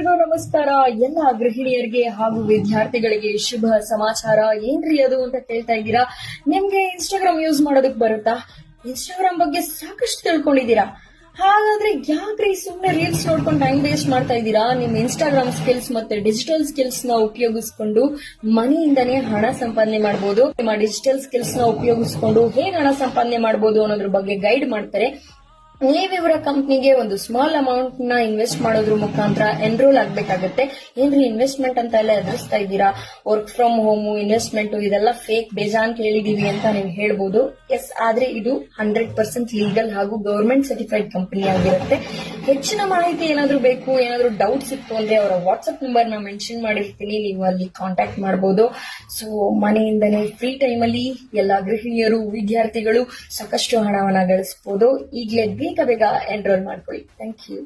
ಎಲ್ರಿಗೂ ನಮಸ್ಕಾರ. ಎಲ್ಲ ಗೃಹಿಣಿಯರಿಗೆ ಹಾಗೂ ವಿದ್ಯಾರ್ಥಿಗಳಿಗೆ ಶುಭ ಸಮಾಚಾರ. ಏನ್ರಿ ಅದು ಅಂತ ಕೇಳ್ತಾ ಇದ್ದೀರಾ? ನಿಮ್ಗೆ ಇನ್ಸ್ಟಾಗ್ರಾಮ್ ಯೂಸ್ ಮಾಡೋದಕ್ ಬರುತ್ತಾ? ಇನ್ಸ್ಟಾಗ್ರಾಮ್ ಬಗ್ಗೆ ಸಾಕಷ್ಟು ತಿಳ್ಕೊಂಡಿದ್ದೀರಾ. ಹಾಗಾದ್ರೆ ಯಾಕ್ರಿ ಸುಮ್ನೆ ರೀಲ್ಸ್ ನೋಡ್ಕೊಂಡು ಟೈಮ್ ವೇಸ್ಟ್ ಮಾಡ್ತಾ ಇದ್ದೀರಾ? ನಿಮ್ ಇನ್ಸ್ಟಾಗ್ರಾಮ್ ಸ್ಕಿಲ್ಸ್ ಮತ್ತೆ ಡಿಜಿಟಲ್ ಸ್ಕಿಲ್ಸ್ ನ ಉಪಯೋಗಿಸ್ಕೊಂಡು ಮನೆಯಿಂದನೇ ಹಣ ಸಂಪಾದನೆ ಮಾಡಬಹುದು. ನಿಮ್ಮ ಡಿಜಿಟಲ್ ಸ್ಕಿಲ್ಸ್ ನ ಉಪಯೋಗಿಸ್ಕೊಂಡು ಹೇಗೆ ಹಣ ಸಂಪಾದನೆ ಮಾಡಬಹುದು ಅನ್ನೋದ್ರ ಬಗ್ಗೆ ಗೈಡ್ ಮಾಡ್ತಾರೆ. ನೀವಿವರ ಕಂಪ್ನಿಗೆ ಒಂದು ಸ್ಮಾಲ್ ಅಮೌಂಟ್ ನ ಇನ್ವೆಸ್ಟ್ ಮಾಡೋದ್ರ ಮುಖಾಂತರ ಎನ್ರೋಲ್ ಆಗ್ಬೇಕಾಗತ್ತೆ. ಏನ್ರಿ ಇನ್ವೆಸ್ಟ್ಮೆಂಟ್ ಅಂತ ಎಲ್ಲ ಎದುರಿಸ್ತಾ ಇದ್ದೀರಾ? ವರ್ಕ್ ಫ್ರಮ್ ಹೋಮ್ ಇನ್ವೆಸ್ಟ್ಮೆಂಟ್ ಇದೆಲ್ಲ ಫೇಕ್ ಬೇಜಾನ್ ಕೇಳಿದೀವಿ ಅಂತ ನೀವು ಹೇಳ್ಬೋದು. ಎಸ್, ಆದ್ರೆ ಇದು 100% ಲೀಗಲ್ ಹಾಗೂ ಗವರ್ಮೆಂಟ್ ಸರ್ಟಿಫೈಡ್ ಕಂಪನಿ ಆಗಿರುತ್ತೆ. ಹೆಚ್ಚಿನ ಮಾಹಿತಿ ಏನಾದ್ರೂ ಬೇಕು, ಏನಾದ್ರೂ ಡೌಟ್ಸ್ ಇತ್ತು ಅಂದ್ರೆ ಅವರ ವಾಟ್ಸ್ಆಪ್ ನಂಬರ್ ನ ಮೆನ್ಷನ್ ಮಾಡಿರ್ತೀನಿ, ನೀವು ಅಲ್ಲಿ ಕಾಂಟ್ಯಾಕ್ಟ್ ಮಾಡಬಹುದು. ಸೊ ಮನೆಯಿಂದನೇ ಫ್ರೀ ಟೈಮ್ ಅಲ್ಲಿ ಎಲ್ಲಾ ಗೃಹಿಣಿಯರು, ವಿದ್ಯಾರ್ಥಿಗಳು ಸಾಕಷ್ಟು ಹಣವನ್ನ ಗಳಿಸಬಹುದು. ಈಗಲೇ ಬೇಗ ಎನ್ರೋಲ್ ಮಾಡ್ಕೊಳ್ಳಿ. Thank you.